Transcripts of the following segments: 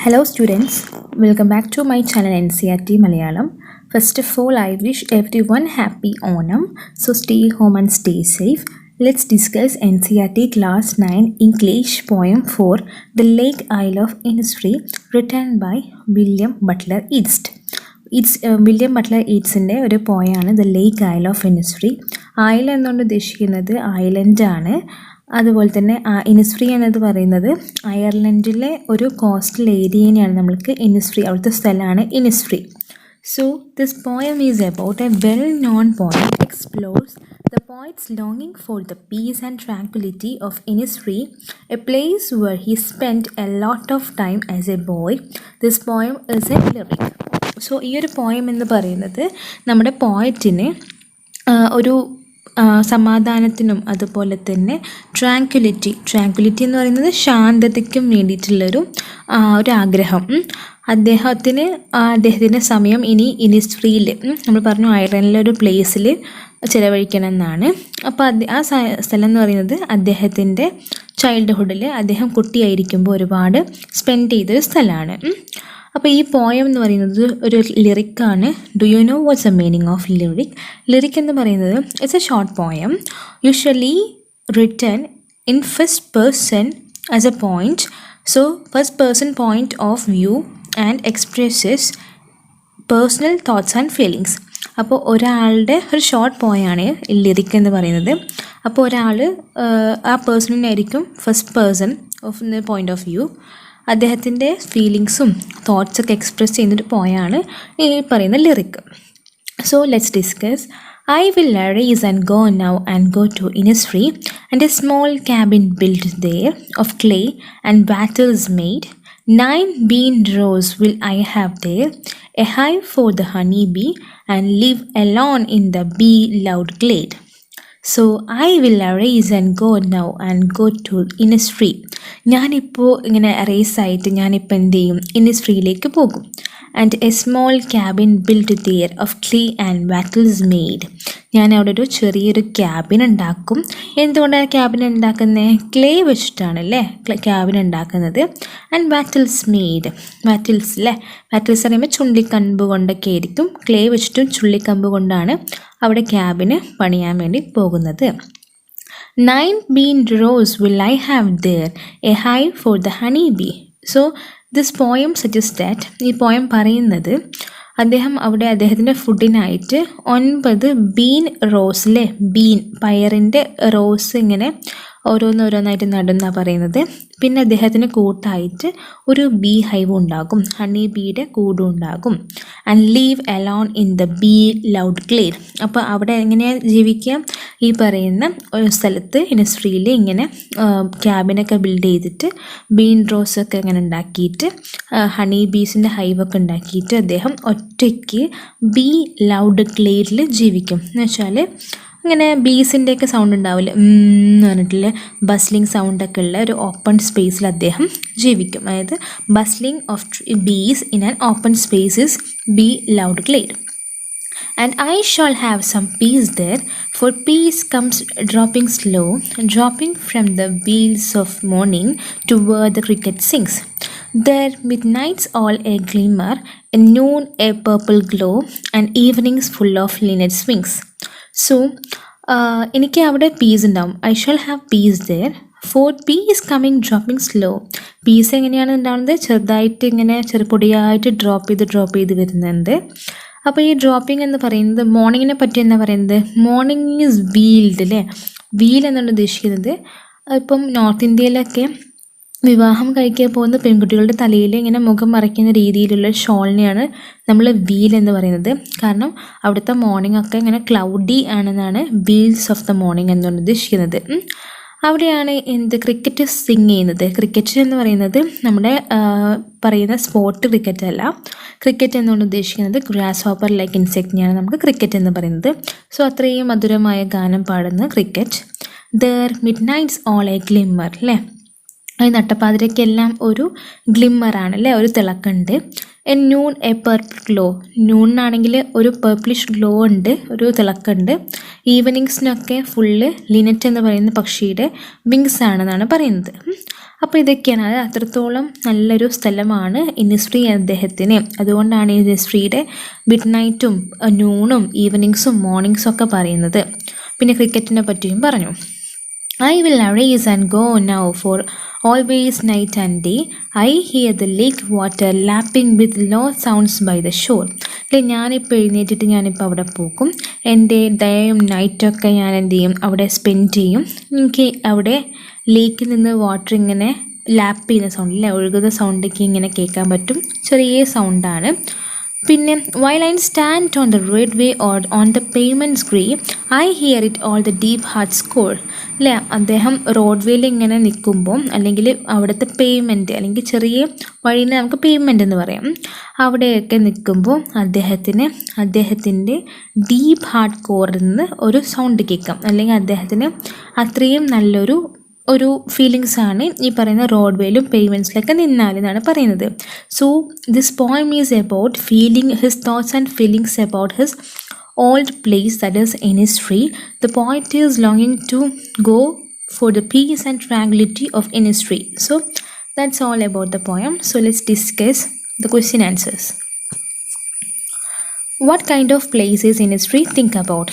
Hello students, welcome back to my channel NCRT Malayalam. First of all, I wish everyone happy Onam. So stay home and stay safe. Let's discuss NCRT class 9 English poem 4 The Lake Isle of Innisfree written by William Butler Yeats. William Butler ഈറ്റ്സിൻ്റെ ഒരു പോയാണ് the lake isle of Innisfree. Isle എന്നുകൊണ്ട് ഉദ്ദേശിക്കുന്നത് ഐലൻഡാണ്. അതുപോലെ തന്നെ ഇനിസ്ഫ്രീ എന്നത് പറയുന്നത് അയർലൻഡിലെ ഒരു കോസ്റ്റൽ ഏരിയനെയാണ് നമ്മൾക്ക് ഇനിസ്ഫ്രീ, അവിടുത്തെ സ്ഥലമാണ് Innisfree. So this poem is about a well known poem explores the poet's longing for the peace and tranquility of Innisfree, a place where he spent a lot of time as a boy. This poem is a lyric. So ഈ ഒരു poem എന്ന് പറയുന്നത് നമ്മുടെ പോയറ്റിന് ഒരു സമാധാനത്തിനും അതുപോലെ തന്നെ tranquillity എന്ന് പറയുന്നത് ശാന്തതയ്ക്കും വേണ്ടിയിട്ടുള്ളൊരു ഒരു ആഗ്രഹം. അദ്ദേഹത്തിൻ്റെ സമയം ഇനി ഇനിസ്ഫ്രീയിൽ, നമ്മൾ പറഞ്ഞു അയർലൻഡിലൊരു പ്ലേസിൽ ചിലവഴിക്കണം എന്നാണ്. അപ്പോൾ ആ സ്ഥലം എന്ന് പറയുന്നത് അദ്ദേഹത്തിൻ്റെ ചൈൽഡ്ഹുഡിൽ അദ്ദേഹം കുട്ടിയായിരിക്കുമ്പോൾ ഒരുപാട് സ്പെൻഡ് ചെയ്തൊരു സ്ഥലമാണ്. അപ്പോൾ ഈ പോയം എന്ന് പറയുന്നത് ഒരു ലിറിക്കാണ്. Do you know what's the meaning of lyric? Lyric എന്ന് പറയുന്നത് it's a short poem usually written in first person as a point. So first person point of view and expresses personal thoughts and feelings. അപ്പോൾ ഒരാളുടെ ഒരു short പോയാണ് lyric എന്ന് പറയുന്നത്. അപ്പോൾ ഒരാൾ ആ പേഴ്സണിനായിരിക്കും first person of the point of view, അദ്ദേഹത്തിൻ്റെ ഫീലിങ്സും തോട്ട്സൊക്കെ എക്സ്പ്രസ് ചെയ്യുന്നൊരു പോയാണ് ഈ പറയുന്ന ലിറിക്ക്. So let's discuss. I will arise and go to Innisfree, and a small cabin built there of clay and wattles made. 9 bean rows will I have there, a hive for the honey bee, and live alone in the bee-loved glade. So I will arise and go to Innisfree. ഞാനിപ്പോൾ ഇങ്ങനെ അറേസായിട്ട് ഞാനിപ്പോൾ എന്ത് ചെയ്യും, ഇന്നിസ്ഫ്രീയിലേക്ക് പോകും. And a small cabin build there of clay and wattles made. ഞാൻ അവിടെ ഒരു ചെറിയൊരു ക്യാബിൻ ഉണ്ടാക്കും. എന്തുകൊണ്ടാണ് ക്യാബിൻ ഉണ്ടാക്കുന്നത്? ക്ലേ വെച്ചിട്ടാണല്ലേ ക്യാബിൻ ഉണ്ടാക്കുന്നത്. ആൻഡ് വാറ്റിൽസ് മെയ്ഡ്, വാറ്റിൽസ് അല്ലേ, വാറ്റിൽസ് പറയുമ്പോൾ ചുള്ളിക്കമ്പ് കൊണ്ടൊക്കെ ആയിരിക്കും. ക്ലേ വെച്ചിട്ടും ചുള്ളിക്കമ്പ് കൊണ്ടാണ് അവിടെ ക്യാബിന് പണിയാൻ വേണ്ടി പോകുന്നത്. 9 bean rows will I have there, a hive for the honey bee. So this poem suggests that, ഈ പോയം പറയുന്നത് അദ്ദേഹം അവിടെ അദ്ദേഹത്തിൻ്റെ ഫുഡിനായിട്ട് 9 ബീൻ റോസിലെ ബീൻ പയറിൻ്റെ റോസ് ഇങ്ങനെ ഓരോന്നായിട്ട് നടുന്നാണ് പറയുന്നത്. പിന്നെ അദ്ദേഹത്തിന് കൂട്ടായിട്ട് ഒരു ബീ ഹൈവ് ഉണ്ടാകും, ഹണി ബീയുടെ കൂടും ഉണ്ടാകും. And leave alone in the bee loud glade. അപ്പോൾ അവിടെ എങ്ങനെയാണ് ജീവിക്കുക? ഈ പറയുന്ന ഒരു സ്ഥലത്ത് ഇനിസ്ഫ്രീയിൽ ഇങ്ങനെ ക്യാബിനൊക്കെ ബിൽഡ് ചെയ്തിട്ട് ബീൻ റോസൊക്കെ ഇങ്ങനെ ഉണ്ടാക്കിയിട്ട് ഹണി ബീസിൻ്റെ ഹൈവൊക്കെ ഉണ്ടാക്കിയിട്ട് അദ്ദേഹം ഒറ്റയ്ക്ക് ബീ ലൗഡ് ക്ലേഡിൽ ജീവിക്കും. എന്ന് വെച്ചാൽ ഇങ്ങനെ ബീസിൻ്റെയൊക്കെ സൗണ്ട് ഉണ്ടാവില്ല എന്ന് പറഞ്ഞിട്ടുള്ള ബസ്ലിംഗ് സൗണ്ടൊക്കെ ഉള്ള ഒരു ഓപ്പൺ സ്പേസിൽ അദ്ദേഹം ജീവിക്കും. അതായത് bustling of bees in an open spaces bee loud glade. And I shall have some peace there, for peace comes dropping slow, dropping from the wheels of morning to where the cricket sings. There midnights all a glimmer, and noon a purple glow, and evenings full of linnet's wings. So എനിക്ക് അവിടെ peace ഉണ്ടാവും. I shall have peace there, for peace coming dropping slow. Peace എങ്ങനെയാണ് ഉണ്ടാവുന്നത്? ചെറുതായിട്ട് ഇങ്ങനെ ചെറുപൊടിയായിട്ട് drop ചെയ്ത് വരുന്നുണ്ട്. അപ്പോൾ ഈ ഡ്രോപ്പിംഗ് എന്ന് പറയുന്നത് മോർണിംഗിനെ പറ്റി എന്താ പറയുന്നത്? മോർണിംഗ് ഈസ് വീൽഡ് അല്ലേ. വീൽ എന്നാണ് ഉദ്ദേശിക്കുന്നത്. ഇപ്പം നോർത്ത് ഇന്ത്യയിലൊക്കെ വിവാഹം കഴിക്കാൻ പോകുന്ന പെൺകുട്ടികളുടെ തലയിൽ ഇങ്ങനെ മുഖം മറയ്ക്കുന്ന രീതിയിലുള്ള ഷോളിനെയാണ് നമ്മൾ വീൽ എന്ന് പറയുന്നത്. കാരണം അവിടുത്തെ മോർണിംഗ് ഒക്കെ ഇങ്ങനെ ക്ലൗഡി ആണെന്നാണ് വീൽസ് ഓഫ് ദ മോർണിംഗ് എന്നുകൊണ്ട് ഉദ്ദേശിക്കുന്നത്. അവിടെയാണ് ക്രിക്കറ്റ് സിങ് ചെയ്യുന്നത്. ക്രിക്കറ്റ് എന്ന് പറയുന്നത് നമ്മുടെ പറയുന്ന സ്പോർട്ട് ക്രിക്കറ്റ് അല്ല. ക്രിക്കറ്റ് എന്നുകൊണ്ട് ഉദ്ദേശിക്കുന്നത് ഗ്രാസ് ഹോപ്പർ ലൈക്ക് ഇൻസെക്റ്റിനെയാണ് നമുക്ക് ക്രിക്കറ്റ് എന്ന് പറയുന്നത്. സോ അത്രയും മധുരമായ ഗാനം പാടുന്ന cricket. There midnight's all a glimmer അല്ലേ. അത് നട്ടപ്പാതിരയ്ക്കെല്ലാം ഒരു ഗ്ലിമ്മറാണ് അല്ലേ, ഒരു തിളക്കുണ്ട്. A noon a purple glow, നൂണിനാണെങ്കിൽ ഒരു പർപ്പിളിഷ് ഗ്ലോ ഉണ്ട്, ഒരു തിളക്കുണ്ട്. ഈവനിങ്സിനൊക്കെ ഫുള്ള് ലിനറ്റ് എന്ന് പറയുന്ന പക്ഷിയുടെ വിങ്സ് ആണെന്നാണ് പറയുന്നത്. അപ്പോൾ ഇതൊക്കെയാണ്, അത് അത്രത്തോളം നല്ലൊരു സ്ഥലമാണ് ഇനിസ്ട്രി അദ്ദേഹത്തിന്. അതുകൊണ്ടാണ് ഇനിസ്ട്രിയുടെ മിഡ് നൈറ്റും നൂണും ഈവനിങ്സും മോർണിംഗ്സും ഒക്കെ പറയുന്നത്. പിന്നെ ക്രിക്കറ്റിനെ പറ്റിയും പറഞ്ഞു. I will arise and go now for always night and day. I hear the lake water lapping with low sounds by the shore. അല്ലെ, ഞാനിപ്പോൾ എഴുന്നേറ്റിട്ട് ഞാനിപ്പോൾ അവിടെ പോകും. എൻ്റെ ഡേയും നൈറ്റൊക്കെ ഞാൻ എന്ത് ചെയ്യും, അവിടെ സ്പെൻഡ് ചെയ്യും. എനിക്ക് അവിടെ ലേക്കിൽ നിന്ന് വാട്ടർ ഇങ്ങനെ ലാപ്പ് ചെയ്യുന്ന സൗണ്ട്, അല്ലേ, ഒഴുകുന്ന സൗണ്ടൊക്കെ ഇങ്ങനെ കേൾക്കാൻ പറ്റും. ചെറിയ സൗണ്ടാണ്. പിന്നെ while I stand on the roadway or on the pavement screen, I hear it all the deep heart score. അല്ലേ, അദ്ദേഹം റോഡ് ഇങ്ങനെ നിൽക്കുമ്പോൾ, അല്ലെങ്കിൽ അവിടുത്തെ പേയ്മെൻറ്റ്, അല്ലെങ്കിൽ ചെറിയ വഴിനെ നമുക്ക് പേയ്മെൻ്റ് എന്ന് പറയാം, അവിടെയൊക്കെ നിൽക്കുമ്പോൾ അദ്ദേഹത്തിൻ്റെ ഡീപ്പ് ഹാർട്ട് കോറിൽ നിന്ന് ഒരു സൗണ്ട് കേൾക്കാം. അല്ലെങ്കിൽ അദ്ദേഹത്തിന് അത്രയും നല്ലൊരു ഫീലിങ്സ് ആണ് ഈ പറയുന്ന റോഡ് വേയിലും പേയ്മെൻറ്റ്സിലൊക്കെ നിന്നാലെന്നാണ് പറയുന്നത്. So this poem is about feeling his thoughts and feelings about his old place, that is Innisfree. The poet is longing to go for the peace and tranquility of Innisfree. So that's all about the poem. So let's discuss the question answers. What kind of place is Innisfree? Think about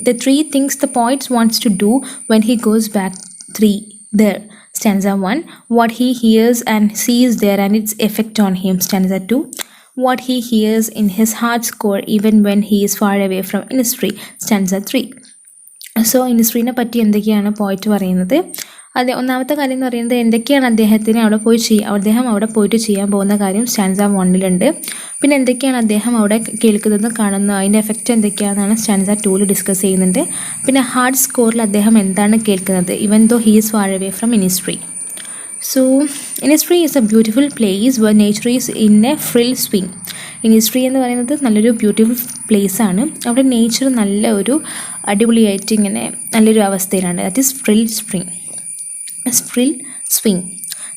the 3 things the poet wants to do when he goes back there. Stanza 1, what he hears and sees there and its effect on him. Stanza 2, what he hears in his heart's core even when he is far away from Innisfree. Stanza 3. So ഇനിസ്ട്രീനെ പറ്റി എന്തൊക്കെയാണ് പോയിട്ട് പറയുന്നത്? ഒന്നാമത്തെ കാര്യം എന്ന് പറയുന്നത് എന്തൊക്കെയാണ് അദ്ദേഹം അവിടെ പോയിട്ട് ചെയ്യാൻ പോകുന്ന കാര്യം സ്റ്റാൻസ 1-ലുണ്ട്. പിന്നെ എന്തൊക്കെയാണ് അദ്ദേഹം അവിടെ കേൾക്കുന്നതും കാണുന്നത്, അതിൻ്റെ എഫക്റ്റ് എന്തൊക്കെയാണെന്നാണ് സ്റ്റാൻസ 2-ൽ ഡിസ്കസ് ചെയ്യുന്നുണ്ട്. പിന്നെ ഹാർട്ട് സ്കോറിൽ അദ്ദേഹം എന്താണ് കേൾക്കുന്നത്, even though he is far away from Innisfree. So Innisfree is a beautiful place where nature is in a full swing. Innisfree എന്ന് പറയുന്നത് നല്ലൊരു ബ്യൂട്ടിഫുൾ പ്ലേസ് ആണ്. അവിടെ നേച്ചർ നല്ല ഒരു അടിപൊളിയായിട്ട് ഇങ്ങനെ നല്ലൊരു അവസ്ഥയിലാണ്. That is frill swing.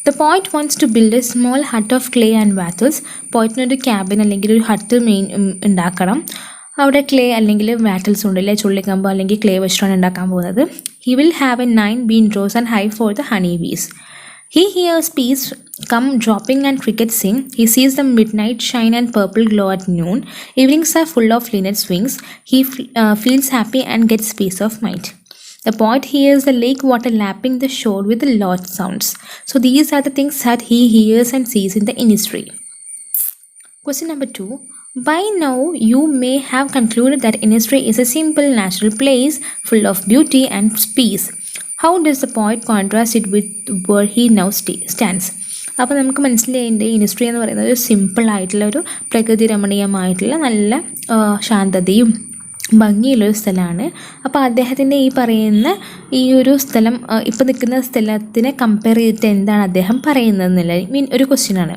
The poet wants to build a small hut of clay and wattles. പോയിറ്റിനൊരു ക്യാബിൻ അല്ലെങ്കിൽ ഒരു ഹട്ട് ഉണ്ടാക്കണം. അവിടെ ക്ലേ അല്ലെങ്കിൽ വാറ്റൽസ് ഉണ്ടല്ലേ, ചുള്ളിക്കമ്പ് അല്ലെങ്കിൽ ക്ലേ വെച്ചിട്ടാണ് ഉണ്ടാക്കാൻ പോകുന്നത്. He will have a 9 bean rows and hive for the honey bees. He hears bees come dropping and crickets sing. He sees the midnight shine and purple glow at noon. Evenings are full of linnets' wings. He feels happy and gets peace of mind. The poet hears the lake water lapping the shore with the loud sounds. So these are the things that he hears and sees in the Innisfree. Question number 2. By now you may have concluded that Innisfree is a simple natural place full of beauty and peace. How does the poet contrast it with where he now stands? അപ്പോൾ നമുക്ക് മനസ്സിലായിട്ടുണ്ട് Innisfree എന്ന് പറയുന്നത് ഒരു സിമ്പിളായിട്ടുള്ള ഒരു പ്രകൃതി രമണീയമായിട്ടുള്ള നല്ല ശാന്തതയും ഭംഗിയുള്ളൊരു സ്ഥലമാണ്. അപ്പോൾ അദ്ദേഹത്തിൻ്റെ ഈ പറയുന്ന ഈ ഒരു സ്ഥലം ഇപ്പോൾ നിൽക്കുന്ന സ്ഥലത്തിനെ കമ്പയർ ചെയ്തിട്ട് എന്താണ് അദ്ദേഹം പറയുന്നതെന്നുള്ള ഒരു ക്വസ്റ്റ്യനാണ്.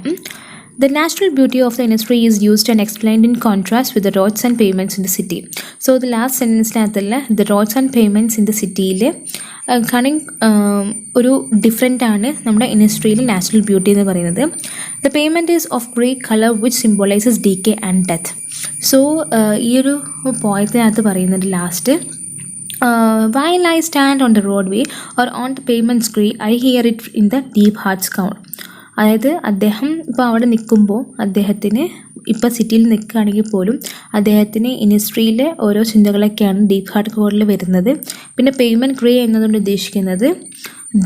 The natural beauty of the Innisfree is used and explained in contrast with the roads and pavements in the city. So the last sentence-ൽ the roads and pavements in the cityയിൽ ഒരു ഡിഫറെൻ്റ് ആണ് നമ്മുടെ Innisfreeയിൽ natural beauty എന്ന് പറയുന്നത്. The pavement is of grey color which symbolizes decay and death. So ഈ ഒരു പോയത്തിനകത്ത് പറയുന്നുണ്ട് last, while I stand on the roadway or on the pavement screen, I hear it in the deep heart's sound. അതായത് അദ്ദേഹം ഇപ്പോൾ അവിടെ നിൽക്കുമ്പോൾ അദ്ദേഹത്തിന് ഇപ്പോൾ സിറ്റിയിൽ നിൽക്കുകയാണെങ്കിൽ പോലും അദ്ദേഹത്തിന് Innisfreeയിലെ ഓരോ ചിന്തകളൊക്കെയാണ് ഡീപ്പ് ഹാർട്ട് കോറിൽ വരുന്നത്. പിന്നെ പേയ്മെൻറ്റ് ഗ്രേ എന്നതുകൊണ്ട് ഉദ്ദേശിക്കുന്നത്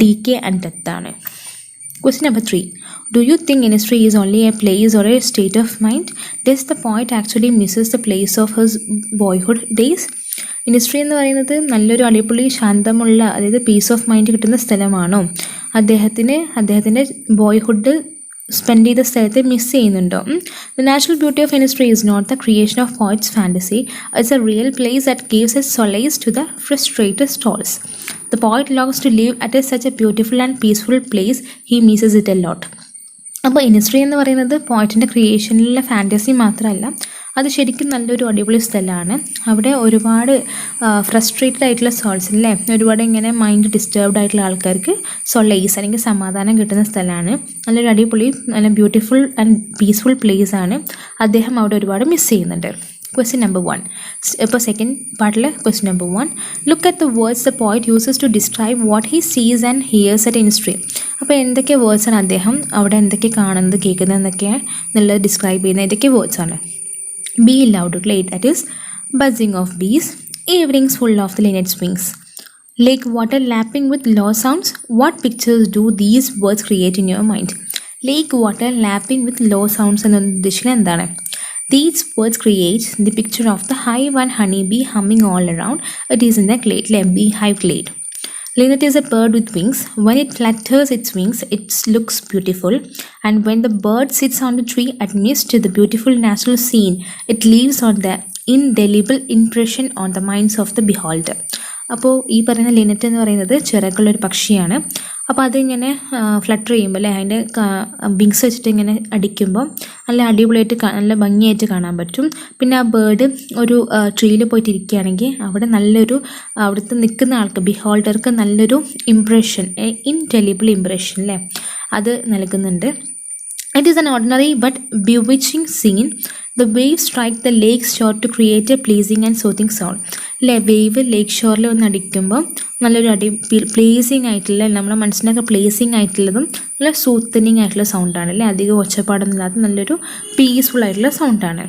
ഡീക്കെ ആൻഡ് ഡെത്ത് ആണ്. Question number 3. Do you think Innisfree is only a place or a state of mind? Does the poet actually misses the place of his boyhood days? Innisfree എന്ന് പറയുന്നത് നല്ലൊരു അടിപൊളി ശാന്തമുള്ള, അതായത് piece of mind കിട്ടുന്ന സ്ഥലമാണോ, അദ്ദേഹത്തിൻ്റെ boyhood spend ചെയ്ത സ്ഥലത്തെ miss ചെയ്യുന്നുണ്ടോ? The natural beauty of Innisfree is not the creation of poet's fantasy. It's a real place that gives a solace to the frustrated souls. The poet longs to live at such a beautiful and peaceful place. He misses it a lot. അപ്പോൾ Innisfree എന്ന് പറയുന്നത് പോയിറ്റിൻ്റെ ക്രിയേഷനിലുള്ള fantasy മാത്രമല്ല, അത് ശരിക്കും നല്ലൊരു അടിപൊളി സ്ഥലമാണ്. അവിടെ ഒരുപാട് ഫ്രസ്ട്രേറ്റഡ് ആയിട്ടുള്ള സോൾസ് അല്ലേ, ഒരുപാട് ഇങ്ങനെ മൈൻഡ് ഡിസ്റ്റർബ്ഡ് ആയിട്ടുള്ള ആൾക്കാർക്ക് സൊളൈസ് അല്ലെങ്കിൽ സമാധാനം കിട്ടുന്ന സ്ഥലമാണ്. നല്ലൊരു അടിപൊളി നല്ല ബ്യൂട്ടിഫുൾ ആൻഡ് പീസ്ഫുൾ പ്ലേസ് ആണ്. അദ്ദേഹം അവിടെ ഒരുപാട് മിസ് ചെയ്യുന്നുണ്ട്. Question number 1. ഇപ്പോൾ സെക്കൻഡ് പാർട്ടിൽ question number 1. Look at the words the poet uses to describe what he sees and hears at any stream. അപ്പോൾ എന്തൊക്കെ വേർഡ്സാണ് അദ്ദേഹം അവിടെ എന്തൊക്കെ കാണുന്നത് കേൾക്കുന്നത് എന്നൊക്കെ എന്നുള്ളത് ഡിസ്ക്രൈബ് ചെയ്യുന്ന ഏതൊക്കെ വേർഡ്സാണ്? Be loud, late, that is buzzing of bees, evenings full of the linnet's wings, lake water lapping with low sounds. What pictures do these words create in your mind? Lake water lapping with low sounds എന്നൊന്ന് ഉദ്ദേശിക്കുന്നത് എന്താണ്? These words create the picture of the hive and honeybee humming all around. It is in the glade, beehive glade. Linnet is a bird with wings. When it flutters its wings, it looks beautiful. And when the bird sits on the tree amidst the beautiful natural scene, it leaves on the indelible impression on the minds of the beholder. അപ്പോൾ ഈ പറയുന്ന Lynette എന്ന് പറയുന്നത് ചിറകുള്ളൊരു പക്ഷിയാണ്. അപ്പോൾ അതിങ്ങനെ flutter ചെയ്യുമ്പോൾ അല്ലേ അതിൻ്റെ വിങ്സ് വെച്ചിട്ട് ഇങ്ങനെ അടിക്കുമ്പോൾ നല്ല അടിപൊളിയായിട്ട് നല്ല ഭംഗിയായിട്ട് കാണാൻ പറ്റും. പിന്നെ ആ ബേർഡ് ഒരു ട്രീയിൽ പോയിട്ട് ഇരിക്കുകയാണെങ്കിൽ അവിടെ നല്ലൊരു അവിടുത്തെ നിൽക്കുന്ന ആൾക്ക് ബിഹോൾഡർക്ക് നല്ലൊരു ഇംപ്രഷൻ, ഇൻഡെലിബിൾ ഇംപ്രഷൻ അല്ലേ അത് നൽകുന്നുണ്ട്. It is an ordinary but bewitching scene. The waves strike the lake shore to create a pleasing and soothing sound. അല്ലേ വേവ് ലേക്ക് ഷോറിൽ ഒന്ന് അടിക്കുമ്പോൾ നല്ലൊരു പ്ലേസിങ് ആയിട്ടുള്ള നമ്മുടെ മനസ്സിനൊക്കെ പ്ലേസിങ് ആയിട്ടുള്ളതും നല്ല സൂത്തനിങ് ആയിട്ടുള്ള സൗണ്ടാണ് അല്ലേ, അധികം ഒച്ചപ്പാടൊന്നുമില്ലാത്ത നല്ലൊരു പീസ്ഫുൾ ആയിട്ടുള്ള സൗണ്ടാണ്.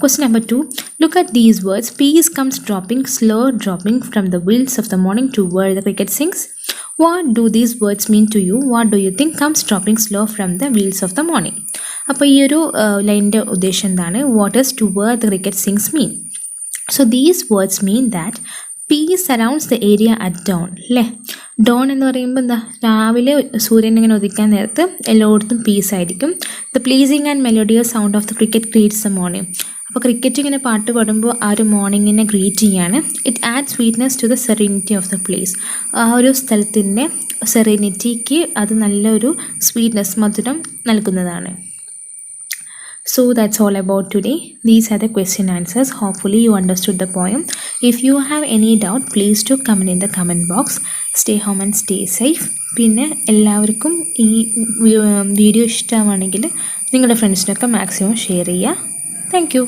Question number 2. Look at these words. Peace comes dropping, slow dropping from the wheels of the morning to where the cricket sings. What do these words mean to you? What do you think comes dropping slow from the wheels of the morning? അപ്പോൾ ഈ ഒരു ലൈനിൻ്റെ ഉദ്ദേശം എന്താണ്? What does to where the cricket sings mean? So these words mean that peace surrounds the area at dawn. അല്ലേ, Don എന്ന് പറയുമ്പോൾ എന്താ, രാവിലെ സൂര്യൻ ഇങ്ങനെ ഉദിക്കാൻ നേരത്ത് എല്ലായിടത്തും പീസ് ആയിരിക്കും. The pleasing and melodious sound of the cricket creates the morning. അപ്പോൾ ക്രിക്കറ്റ് ഇങ്ങനെ പാട്ട് പാടുമ്പോൾ ആ ഒരു മോർണിംഗിനെ ഗ്രീറ്റ് ചെയ്യാണ്. It add sweetness to the serenity of the place. ആ ഒരു സ്ഥലത്തിൻ്റെ സെറീനിറ്റിക്ക് അത് നല്ലൊരു സ്വീറ്റ്നെസ്, മധുരം നൽകുന്നതാണ്. So that's all about today. These are the question answers. Hopefully you understood the poem. If you have any doubt, please do comment in the comment box. Stay home and stay safe. പിന്നെ എല്ലാവർക്കും ഈ video ഇഷ്ടമാണെങ്കിൽ നിങ്ങളുടെ ഫ്രണ്ട്സിനൊക്കെ maximum share ചെയ്യുക. Thank you.